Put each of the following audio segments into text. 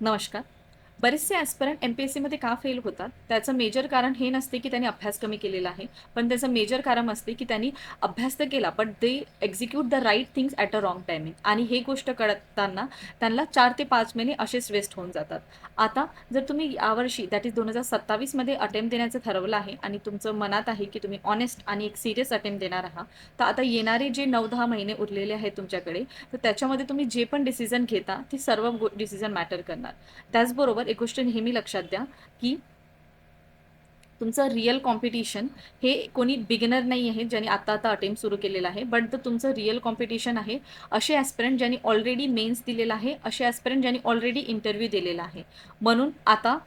नमस्कार. बरेचसे ॲस्पिरंट एम-पी-एस-सीमध्ये का फेल होतात? त्याचं मेजर कारण हे नसते, की त्यांनी अभ्यास कमी केलेला आहे. पण त्याचं मेजर कारण असते, की त्यांनी अभ्यास तर केला, but they execute the right things at a wrong timing आणि हे गोष्ट कळताना त्यांना 4 ते 5 महिने असेच वेस्ट होऊन जातात. आता जर तुम्ही यावर्षी दॅट इज 2027 मध्ये अटेम्प्ट देण्याचं ठरवलं आहे आणि तुमचं मनात आहे, की तुम्ही ऑनेस्ट आणि एक सीरियस अटेम्प्ट देणार आहात, तर आता येणारे जे 9-10 महिने उरलेले आहेत तुमच्याकडे, तर त्याच्यामध्ये तुम्ही जे पण डिसिजन घेता, ती सर्व डिसिजन मॅटर करणार. त्याचबरोबर एक गोष्ट नेहमी लक्षात द्या, की तुमचं रिअल कॉम्पिटिशन हे कोणी बिगिनर नाही आहे, ज्यांनी आता अटेम्प्ट सुरू केलेला आहे. बट तुमचं रिअल कॉम्पिटिशन आहे असे ॲस्पिरंट ज्यांनी ऑलरेडी मेन्स दिलेला आहे, असे ॲस्पिरंट ज्यांनी ऑलरेडी इंटरव्ह्यू दिलेला आहे. म्हणून आता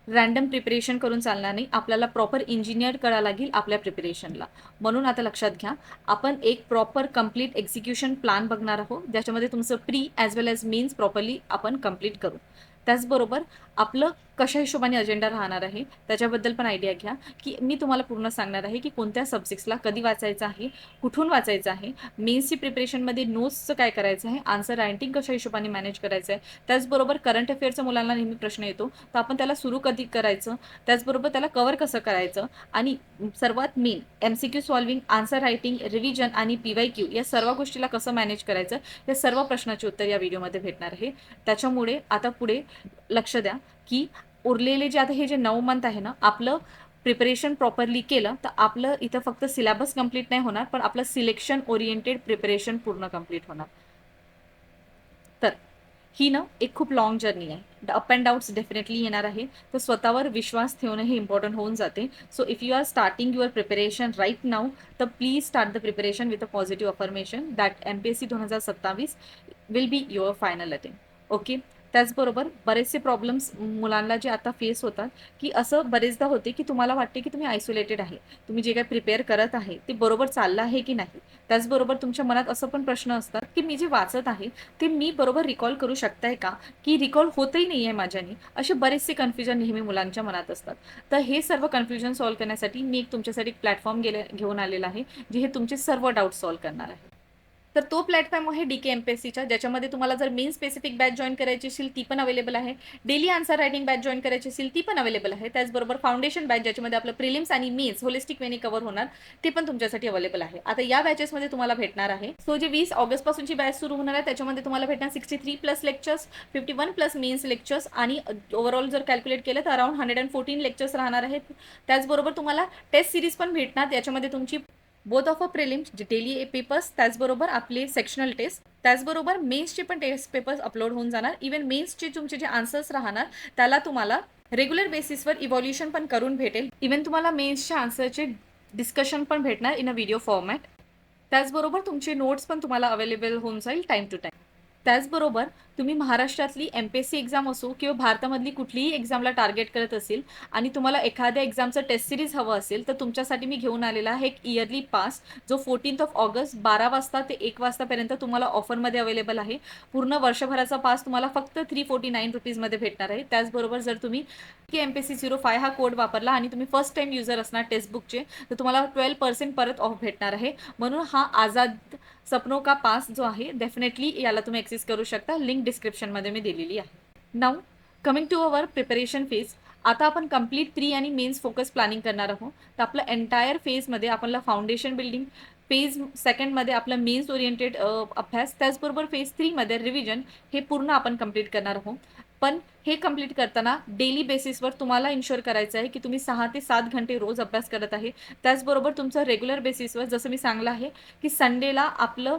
रँडम प्रिपरेशन करून चालणार नाही. आपल्याला प्रॉपर इंजिनिअर करावं लागेल आपल्या प्रिपरेशनला. म्हणून आता लक्षात घ्या, आपण एक प्रॉपर कंप्लीट एक्झिक्युशन प्लॅन बघणार आहोत, ज्याच्यामध्ये तुमचं pre as well as men's properly आपण कंप्लीट करू. त्याचबरोबर आपलं कशा हिशोबाने अजेंडा राहणार आहे त्याच्याबद्दल पण आयडिया घ्या, की मी तुम्हाला पूर्ण सांगणार आहे, की कोणत्या सब्जेक्ट्सला कधी वाचायचं आहे, कुठून वाचायचं आहे, मेन्सची प्रिपरेशनमध्ये नोट्सचं काय करायचं आहे, आन्सर रायटिंग कशा हिशोबाने मॅनेज करायचं आहे. त्याचबरोबर करंट अफेअरचा मुलांना नेहमी प्रश्न येतो, तर आपण त्याला सुरू कधी करायचं, त्याचबरोबर त्याला कव्हर कसं करायचं आणि सर्वात main MCQ solving, answer writing, revision आणि PYQ या सर्व गोष्टीला कसं मॅनेज करायचं, या सर्व प्रश्नाचे उत्तर या व्हिडिओमध्ये भेटणार आहे. त्याच्यामुळे आता पुढे लक्ष द्या, की उरलेले जे आता हे जे 9 मंथ आहे ना, आपलं प्रिपरेशन प्रॉपरली केलं तर आपलं इथं फक्त सिलेबस कंप्लीट नाही होणार, पण आपलं सिलेक्शन ओरिएंटेड प्रिपरेशन पूर्ण कंप्लीट होणार. तर ही ना एक खूप लॉंग जर्नी आहे. अप अँड डाऊट्स डेफिनेटली येणार आहे. तर स्वतःवर विश्वास ठेवणं हे इम्पॉर्टंट होऊन जाते. So if you are starting your preparation right now, तर please start the preparation with a positive affirmation that MPSC 2027 will be your final attempt. Okay. त्याचबरोबर बरेचसे प्रॉब्लेम्स मुलांना जे आता फेस होतात, की असं बरेचदा होते, की तुम्हाला वाटते, की तुम्ही आयसोलेटेड आहे. तुम्ही जे काही प्रिपेअर करत आहे, ते बरोबर चाललं आहे की नाही? त्याचबरोबर तुमच्या मनात असं पण प्रश्न असतात, की मी जे वाचत आहे, ते मी बरोबर रिकॉल करू शकताय का? की रिकॉल होतही नाही आहे माझ्याने? असे बरेचसे कन्फ्युजन नेहमी मुलांच्या मनात असतात. तर हे सर्व कन्फ्युजन सॉल्व्ह करण्यासाठी मी एक तुमच्यासाठी एक प्लॅटफॉर्म घेऊन आलेला आहे, जे हे तुमचे सर्व डाऊट सॉल्व्ह करणार आहे. तर तो प्लॅटफॉर्म आहे DK MPSCचा, ज्याच्यामध्ये तुम्हाला जर मेन स्पेसिफिक बॅच जॉइन करायची असेल ती पण अवेलेबल आहे. Daily answer writing batch join करायची असेल ती पण अवेलेबल आहे. त्याचबरोबर फाउंडेशन बॅच ज्याच्यामध्ये आपलं प्रिलिम्स आणि मेन्स होलिस्टिक वेने कव्हर होणार, ते पण तुमच्यासाठी अवेलेबल आहे. आता या बॅचेसमध्ये तुम्हाला भेटणार आहे. सो जे 20 ऑगस्ट पासूनची बॅच सुरू होणार आहे त्याच्यामध्ये तुम्हाला भेटणार 63 plus lectures, 51 plus mains lectures आणि ओव्हरऑल जर कॅल्क्युलेट केलं तर अराउंड 114 लेक्चर्स राहणार आहेत. त्याचबरोबर तुम्हाला टेस्ट सिरीज पण भेटणार, याच्यामध्ये तुमची बोथ ऑफ अ प्रिलिम्स जे डेली पेपर्स, त्याचबरोबर आपले सेक्शनल टेस्ट, त्याचबरोबर मेन्सचे पण टेस्ट पेपर्स अपलोड होऊन जाणार. इवन मेन्सचे तुमचे जे आन्सर्स राहणार त्याला तुम्हाला रेग्युलर बेसिसवर इव्हॉल्युशन पण करून भेटेल. इवन तुम्हाला मेन्सच्या आन्सरचे डिस्कशन पण भेटणार इन अ व्हिडिओ फॉर्मॅट. त्याचबरोबर तुमचे नोट्स पण तुम्हाला अवेलेबल होऊन जाईल टाईम टू टाईम. त्याचबरोबर तुम्ही महाराष्ट्रातली MPSC एक्झाम असो किंवा भारतामधली कुठलीही एक्झामला टार्गेट करत असेल आणि तुम्हाला एखाद्या एक्झामचं टेस्ट सिरीज हवं असेल, तर तुमच्यासाठी मी घेऊन आलेला आहे एक इयरली पास, जो 14 ऑगस्ट 12 वाजता ते 1 वाजतापर्यंत तुम्हाला ऑफरमध्ये अवेलेबल आहे. पूर्ण वर्षभराचा पास तुम्हाला फक्त ₹349 भेटणार आहे. त्याचबरोबर जर तुम्ही MPSC05 हा कोड वापरला आणि तुम्ही फर्स्ट टाइम युजर असणार टेक्स्टबुकचे, तर तुम्हाला 12% परत ऑफ भेटणार आहे. म्हणून हा आझाद सपनो का पास जो आहे, डेफिनेटली याला तुम्ही ॲक्सेस करू शकता. लिंक डिस्क्रिप्शनमध्ये मी दिलेली आहे. Now coming to our preparation phase. आता आपण कंप्लीट प्री आणि मेन्स फोकस प्लॅनिंग करणार आहोत. तर आपलं एंटायर फेजमध्ये आपल्याला फाउंडेशन बिल्डिंग, फेज सेकंडमध्ये आपलं मेन्स ओरिएंटेड अभ्यास, त्याचबरोबर फेज 3मध्ये रिव्हिजन हे पूर्ण आपण कंप्लीट करणार आहोत. पण हे कंप्लीट करताना डेली बेसिसवर तुम्हाला इन्शुअर करायचं आहे, की तुम्ही 6 ते 7 घंटे रोज अभ्यास करत आहे. त्याचबरोबर तुमचं रेग्युलर बेसिसवर जसं मी सांगलं आहे, की संडेला आपलं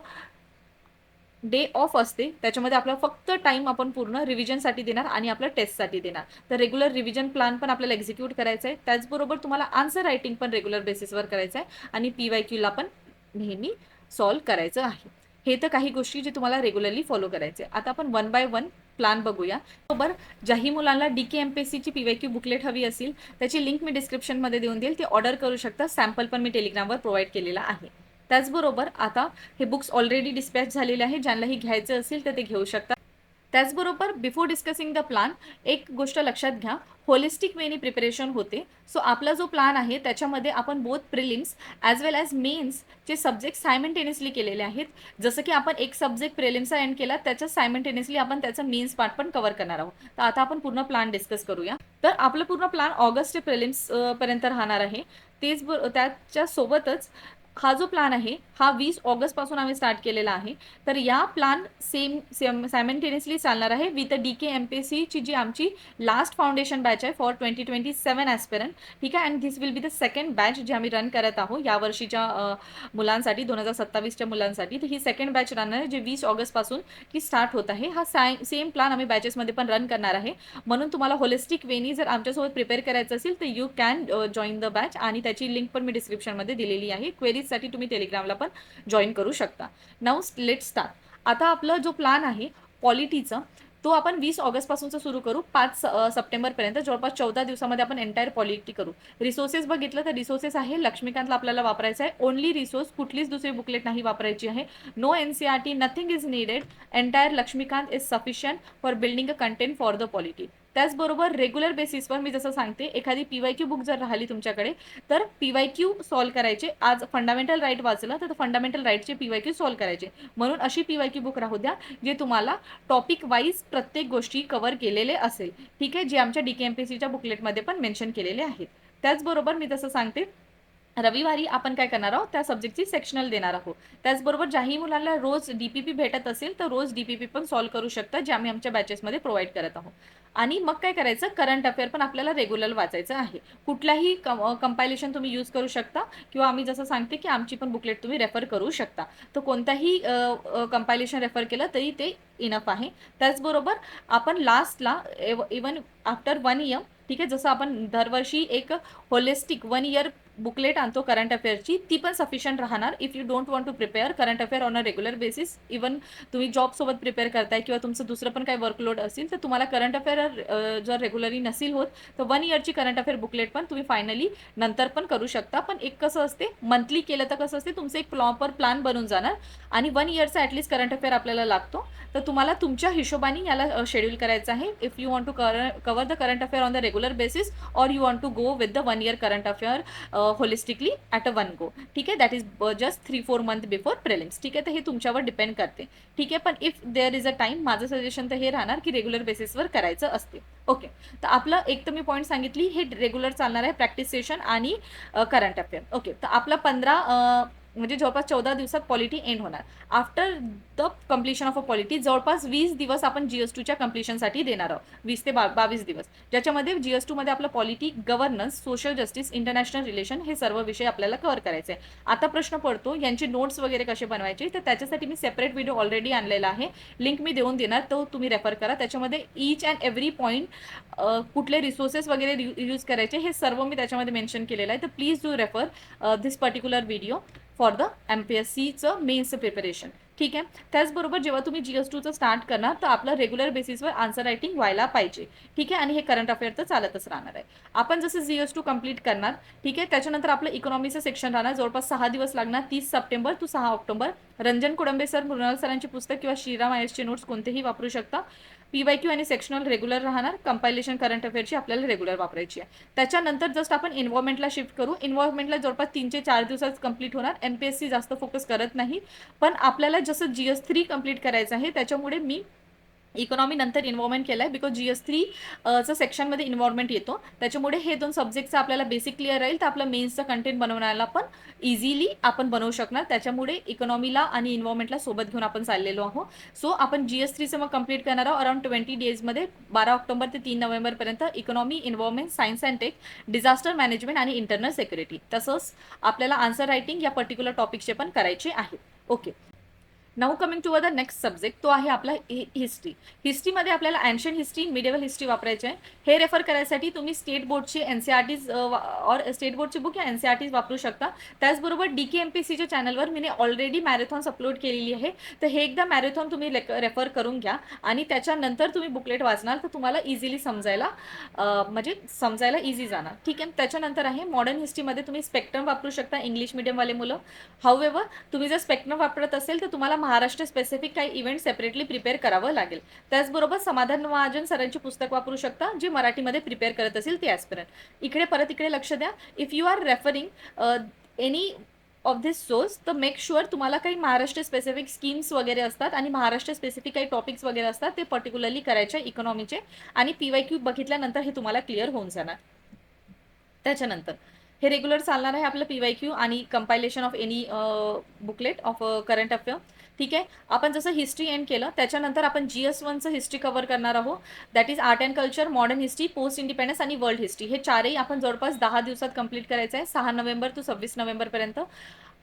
डे ऑफ असते, त्याच्यामध्ये आपला फक्त टाइम आपण पूर्ण रिव्हिजनसाठी देणार आणि आपल्या टेस्टसाठी देणार. तर रेग्युलर रिव्हिजन प्लॅन पण आपल्याला एक्झिक्यूट करायचं आहे. त्याचबरोबर तुम्हाला आन्सर रायटिंग पण रेग्युलर बेसिसवर करायचं आहे आणि PYQला पण नेहमी सॉल्व्ह करायचं आहे. हे तर काही गोष्टी जे तुम्हाला रेग्युलरली फॉलो करायचे. आता आपण वन बाय वन प्लॅन बघूया. बरोबर, ज्याही मुलांना DK MPSCची PYQ बुकलेट हवी असेल, त्याची लिंक मी डिस्क्रिप्शनमध्ये देऊन देईल, ती ऑर्डर करू शकता. सॅम्पल पण मी टेलिग्रामवर प्रोव्हाइड केलेला आहे. त्याचबरोबर आता हे बुक्स ऑलरेडी डिस्पॅच झालेले आहे, ज्यांनाही घ्यायचं असेल तर ते घेऊ शकता. त्याचबरोबर बिफोर डिस्कसिंग द प्लान एक गोष्ट लक्षात घ्या, होलिस्टिक वेनी प्रिपरेशन होते. सो आपला जो प्लान आहे त्याच्यामध्ये आपण both prelims as well as मेन्सचे subject simultaneously केलेले आहेत. जसं की आपण एक सब्जेक्ट प्रिलिम्सचा एंड केला, त्याच्या सायमल्टेनियसली आपण त्याचा मेन्स पार्ट पण कव्हर करणार आहोत. तर आता आपण पूर्ण प्लान डिस्कस करूया. तर आपलं पूर्ण प्लान ऑगस्ट ते प्रिलिम्स पर्यंत राहणार आहे. त्याच्या सोबतच हा जो प्लान आहे हा 20 ऑगस्टपासून आम्ही स्टार्ट केलेला आहे. तर या प्लान सेम सायमल्टेनियसली चालणार आहे विथ DK MPSCची जी आमची लास्ट फाउंडेशन बॅच आहे फॉर 2027 ॲस्पिरंट. ठीक आहे. And this will be the second batch जी आम्ही रन करत आहोत या वर्षीच्या मुलांसाठी 2027च्या मुलांसाठी. तर ही सेकंड बॅच राहणार आहे जे 20 ऑगस्टपासून की स्टार्ट होत आहे. हा सेम प्लान आम्ही बॅचेसमध्ये पण रन करणार आहे. म्हणून तुम्हाला होलिस्टिक वेनी जर आमच्यासोबत प्रिपेअर करायचं असेल तर you can join the batch आणि त्याची लिंक पण मी डिस्क्रिप्शनमध्ये दिलेली आहे. क्वेरीजसाठी तुम्ही टेलिग्रामला पण जॉईन करू शकता. Now let start. आता आपला जो प्लान आहे पॉलिटीचा तो आपण 20 ऑगस्टपासूनचा सुरू करू 5 सप्टेंबरपर्यंत. जवळपास 14 दिवसामध्ये आपण एंटायर पॉलिटी करू. रिसोर्सेस बघितलं तर रिसोर्सेस आहे लक्ष्मीकांतला आपल्याला वापरायचं आहे. ओनली रिसोर्स, कुठलीच दुसरी बुकलेट नाही वापरायची आहे. No NCERT, nothing is needed. Entire Lakshmikant is sufficient for building a content for the polity. त्याचबरोबर रेग्युलर बेसिसवर मी जसं सांगते एखादी PYQ बुक जर राहिली तुमच्याकडे तर PYQ सॉल्व करायचे. आज फंडामेंटल राईट वाचलं तर फंडामेंटल राईटचे PYQ सॉल्व करायचे. म्हणून अशी PYQ बुक राहू द्या जे तुम्हाला टॉपिक वाईज प्रत्येक गोष्टी कव्हर केलेले असेल. ठीक आहे. जे आमच्या DK MPSCच्या बुकलेटमध्ये पण मेन्शन केलेले आहेत. त्याचबरोबर मी जसं सांगते रविवारी आपण काय करणार आहोत त्या सब्जेक्टची सेक्शनल देणार आहोत. त्याचबरोबर ज्याही मुलांना रोज DPP भेटत असेल तर रोज DPP पण सॉल्व करू शकता जे आम्ही आमच्या बॅचेसमध्ये प्रोव्हाइड करत आहोत. आणि मग काय करायचं, करंट अफेअर पण आपल्याला रेग्युलर वाचायचं आहे. कुठल्याही कंपायलेशन तुम्ही यूज करू शकता किंवा आम्ही जसं सांगते की आमची पण बुकलेट तुम्ही रेफर करू शकता. तर कोणताही कंपायलेशन रेफर केलं तरी ते इनफ आहे. त्याचबरोबर आपण लास्टला इवन आफ्टर 1 इयर, ठीक आहे, जसं आपण दरवर्षी एक होलिस्टिक 1 इयर बुकलेट आणतो करंट अफेअरची, ती पण सफिशियंट राहणार. If you don't want to prepare current affair on a regular basis, even तुम्ही जॉबसोबत प्रिपेअर करताय किंवा तुमचं दुसरं पण काही वर्कलोड असेल तर तुम्हाला करंट अफेअर जर रेग्युलरली नसेल होत तर 1 इयरची करंट अफेअर बुकलेट पण तुम्ही फायनली नंतर पण करू शकता. पण एक कसं असते, मंथली केलं तर कसं असते, तुमचं एक प्रॉपर प्लॅन बनून जाणार आणि 1 इयरचा ॲटलिस्ट करंट अफेअर आपल्याला लागतो. तर तुम्हाला तुमच्या हिशोबाने याला शेड्यूल करायचं आहे. If you want to cover the current affair on the regular basis or you want to go with the 1 year current affair holistically at a one go. ठीक आहे. That is just 3-4 month before prelims. ठीक आहे. तर हे तुमच्यावर depend करते. ठीक आहे. पण if there is a time, माझं सजेशन तर हे राहणार की रेग्युलर बेसिसवर करायचं असते. ओके. तर आपलं एक तर मी पॉईंट सांगितली, हे रेग्युलर चालणार आहे प्रॅक्टिस सेशन आणि करंट अफेअर. ओके. तर आपला 15 म्हणजे जवळपास 14 दिवसात पॉलिटी एंड होणार. After the completion of a polity जवळपास 20 दिवस आपण GS2च्या कम्प्लिशनसाठी देणार आहोत. 20 ते 22 दिवस, ज्याच्यामध्ये GS2 मध्ये आपलं polity, governance, social justice, international relation हे सर्व विषय आपल्याला कव्हर करायचे. आता प्रश्न पडतो यांचे नोट्स वगैरे कसे बनवायचे, तर त्याच्यासाठी मी सेपरेट व्हिडिओ ऑलरेडी आणलेला आहे. लिंक मी देऊन देणार, तो तुम्ही रेफर करा. त्याच्यामध्ये ईच अँड एव्हरी पॉईंट कुठले रिसोर्सेस वगैरे यूज करायचे हे सर्व मी त्याच्यामध्ये मेन्शन केलेलं आहे. तर please do refer this particular video for the MPSCचं मेन्सचं प्रिपरेशन. ठीक आहे. त्याचबरोबर जेव्हा तुम्ही GS2चं स्टार्ट करणार तर आपलं रेग्युलर बेसिसवर आन्सर रायटिंग व्हायला पाहिजे. ठीक आहे. आणि हे करंट अफेअर तर चालतच राहणार आहे. आपण जसं GS2 कंप्लीट करणार, ठीक आहे, त्याच्यानंतर आपलं इकॉनॉमीचं सेक्शन राहणार. जवळपास 6 दिवस लागणार, 30 September to 6 October. Ranjan Kudambe sir, Mrunal सरांची पुस्तक किंवा श्रीराम IASचे नोट्स कोणतेही वापरू शकता. PYQ आणि सेक्शनल रेग्युलर राहणार. कंपायलेशन करंट अफेअरची आपल्याला रेग्युलर वापरायची आहे. त्याच्यानंतर जस्ट आपण इन्व्हॉल्वमेंटला शिफ्ट करू. इन्व्हॉल्वमेंटला जवळपास 3 ते 4 दिवसात कंप्लीट होणार. MPSC जास्त फोकस करत नाही, पण आपल्याला जसं GS3 कंप्लीट करायचं आहे त्याच्यामुळे मी इकॉनॉमी नंतर इन्व्हॉल्वमेंट केलं आहे. बिकॉज GS3 चं सेक्शनमध्ये इन्व्हॉल्वमेंट येतो, त्याच्यामुळे हे 2 सब्जेक्टचं आपल्याला बेसिक क्लिअर राहील. तर आपलं मेन्सचं कंटेंट बनवण्याला पण इझिली आपण बनवू शकणार. त्याच्यामुळे इकॉनॉमीला आणि इन्व्हॉल्वमेंटला सोबत घेऊन आपण चाललेलो आहोत. सो आपण GS3चं मग कंप्लीट करणार आहोत अराउंड 20 डेजमध्ये. 12 ऑक्टोबर ते 3 नोव्हेंबरपर्यंत economy, involvement, science and tech, disaster management आणि इंटरनल सिक्युरिटी. तसंच आपल्याला आन्सर रायटिंग या पर्टिक्युलर टॉपिकचे पण करायचे आहे. Okay. Now coming to the next subject, तो आहे आपला हिस्ट्री. हिस्ट्रीमध्ये आपल्याला एन्शियंट हिस्ट्री, मिडिवल हिस्ट्री वापरायचे आहे. हे रेफर करायसाठी तुम्ही स्टेट बोर्डची NCERTs और स्टेट बोर्डची बुक या NCERTs वापरू शकता. त्याचबरोबर DK MPSCच्या चॅनलवर मी ऑलरेडी मॅरेथॉन्स अपलोड केलेली आहे. तर हे एकदा मॅरेथॉन तुम्ही रेफर करून घ्या आणि त्याच्यानंतर तुम्ही बुकलेट वाचणार तर तुम्हाला इझिली समजायला इझी जाणार. ठीक आहे. त्याच्यानंतर आहे मॉडर्न हिस्ट्रीमध्ये तुम्ही स्पेक्ट्रम वापरू शकता इंग्लिश मिडियमवाले मुलं. हाऊएव्हर तुम्ही जर स्पेक्ट्रम वापरत असेल तर तुम्हाला महाराष्ट्र स्पेसिफिक काही इव्हेंट सेपरेटली प्रिपेअर करावं लागेल. त्याचबरोबर समाधान महाजन सरांची पुस्तक वापरू शकता, जे मराठीमध्ये प्रिपेअर करत असेल ते ॲस्पिरंट. इकडे लक्ष द्या. If you are referring any of this source, तर मेक शुअर तुम्हाला काही महाराष्ट्र स्पेसिफिक स्कीम्स वगैरे असतात आणि महाराष्ट्र स्पेसिफिक काही टॉपिक्स वगैरे असतात, ते पर्टिक्युलरली करायचे इकॉनॉमीचे, आणि PYQ बघितल्यानंतर हे तुम्हाला क्लिअर होऊन जाणार. त्याच्यानंतर हे रेग्युलर चालणार आहे आपलं PYQ आणि compilation of any booklet of current affair. ठीक आहे. आपण जसं हिस्ट्री एंड केलं, त्याच्यानंतर आपण GS1चं हिस्ट्री कव्हर करणार आहोत. That is art and culture, modern history, post independence आणि वर्ल्ड हिस्ट्री. हे चारही आपण जवळपास 10 दिवसात कंप्लीट करायचं आहे, 6 नोव्हेंबर to 26 नोव्हेंबरपर्यंत.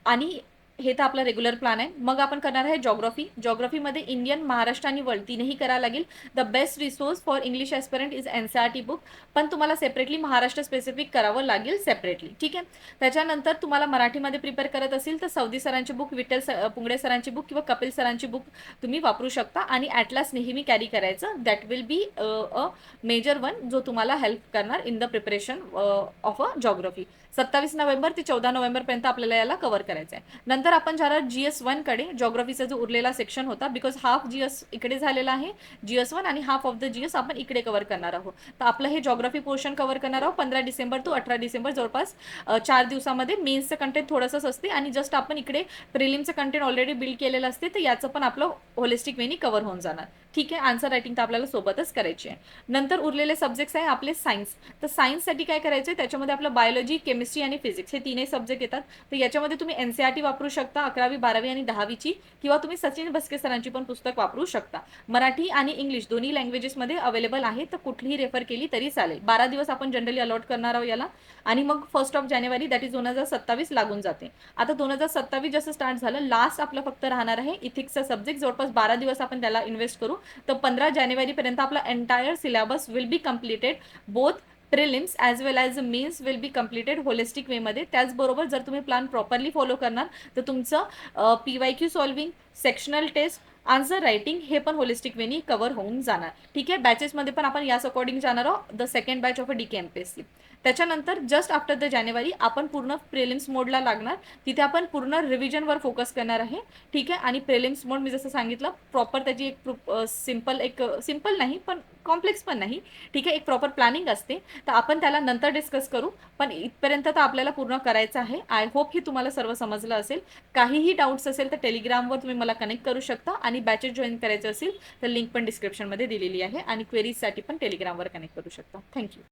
आणि हे तर आपला रेग्युलर प्लॅन आहे. मग आपण करणार आहे जॉग्राफी. जॉग्राफीमध्ये इंडियन, महाराष्ट्र आणि वर्ल्ड तीनही करायला लागेल. The best resource for English aspirant is NCERT book, पण तुम्हाला सेपरेटली महाराष्ट्र स्पेसिफिक करावं लागेल सेपरेटली. ठीक आहे. त्याच्यानंतर तुम्हाला मराठीमध्ये प्रिपेअर करत असेल तर सौदी सरांची बुक, विठ्ठल पुंगडे सरांची बुक किंवा कपिल सरांची बुक तुम्ही वापरू शकता. आणि ॲटलास नेहमी कॅरी करायचं. That will be a major one, जो तुम्हाला हेल्प करणार in the preparation of a geography. 27 November ते 14 नोव्हेंबरपर्यंत आपल्याला याला कव्हर करायचं आहे. नंतर आपण जरा GS1 कडे, जॉग्राफीचा जो उरलेला सेक्शन होता, बिकॉज हाफ GS इकडे झालेला आहे, GS1, आणि हाफ ऑफ द GS आपण इकडे कव्हर करणार आहोत. तर आपलं हे जॉग्राफी पोर्शन कव्हर करणार आहोत 15 डिसेंबर to 18 डिसेंबर, जवळपास 4 दिवसामध्ये. मेन्सचं कंटेंट थोडंसंच असते आणि जस्ट आपण इकडे प्रिलिमचं कंटेंट ऑलरेडी बिल्ड केलेलं असते, तर याचं पण आपलं होलिस्टिक वेनी कव्हर होऊन जाणार. ठीक आहे. आन्सर रायटिंग तर आपल्याला सोबतच करायची आहे. नंतर उरलेले सब्जेक्ट्स आहे आपले सायन्स. तर सायन्ससाठी काय करायचं आहे, त्याच्यामध्ये आपलं बायोलॉजी, केमिस्ट्री आणि फिजिक्स हे तीनही सब्जेक्ट येतात. तर याच्यामध्ये तुम्ही NCERT वापरू शकता, 11वी, 12वी आणि 10वीची, किंवा तुम्ही सचिन बस्के सरांची पण पुस्तक वापरू शकता. मराठी आणि इंग्लिश दोन्ही लँग्वेजेसमध्ये अवेलेबल आहे, तर कुठलीही रेफर केली तरी चालेल. 12 दिवस आपण जनरली अलॉट करणार आहोत याला, आणि मग 1 जानेवारी दॅट इज 2027 लागून जाते. आता 2027 जसं स्टार्ट झालं, लास्ट आपलं फक्त राहणार आहे इथिक्सचा सब्जेक्ट. जवळपास 12 दिवस आपण त्याला इन्व्हेस्ट करू, तर 15 जानेवारीपर्यंत आपला entire syllabus will be completed. Both prelims as well as mains will be completed holistic वेमध्ये. त्याचबरोबर जर तुम्ही प्लॅन प्रॉपरली फॉलो करणार, तर तुमचं PYQ solving, sectional test, answer writing हे पण होलिस्टिक वेनी कव्हर होऊन जाणार. ठीक आहे. बॅचेसमध्ये पण आपण याच अकॉर्डिंग जाणार आहोत. The second batch of a DK MPSC. त्याच्यानंतर जस्ट आफ्टर द जानेवारी आपण पूर्ण प्रिलिम्स मोडला लागणार. तिथे आपण पूर्ण रिव्हिजनवर फोकस करणार आहे. ठीक आहे. आणि प्रिलिम्स मोड मी जसं सांगितलं, प्रॉपर त्याची एक सिम्पल नाही पण कॉम्प्लेक्स पण नाही. ठीक आहे. एक प्रॉपर प्लॅनिंग असते, तर आपण त्याला नंतर डिस्कस करू. पण इथपर्यंत तर आपल्याला पूर्ण करायचं आहे. आय होप ही तुम्हाला सर्व समजलं असेल. काहीही डाऊट्स असेल तर टेलिग्रामवर तुम्ही मला कनेक्ट करू शकता, आणि बॅचेस जॉईन करायचे असेल तर लिंक पण डिस्क्रिप्शनमध्ये दिलेली आहे, आणि क्वेरीजसाठी पण टेलिग्रामवर कनेक्ट करू शकता. थँक्यू.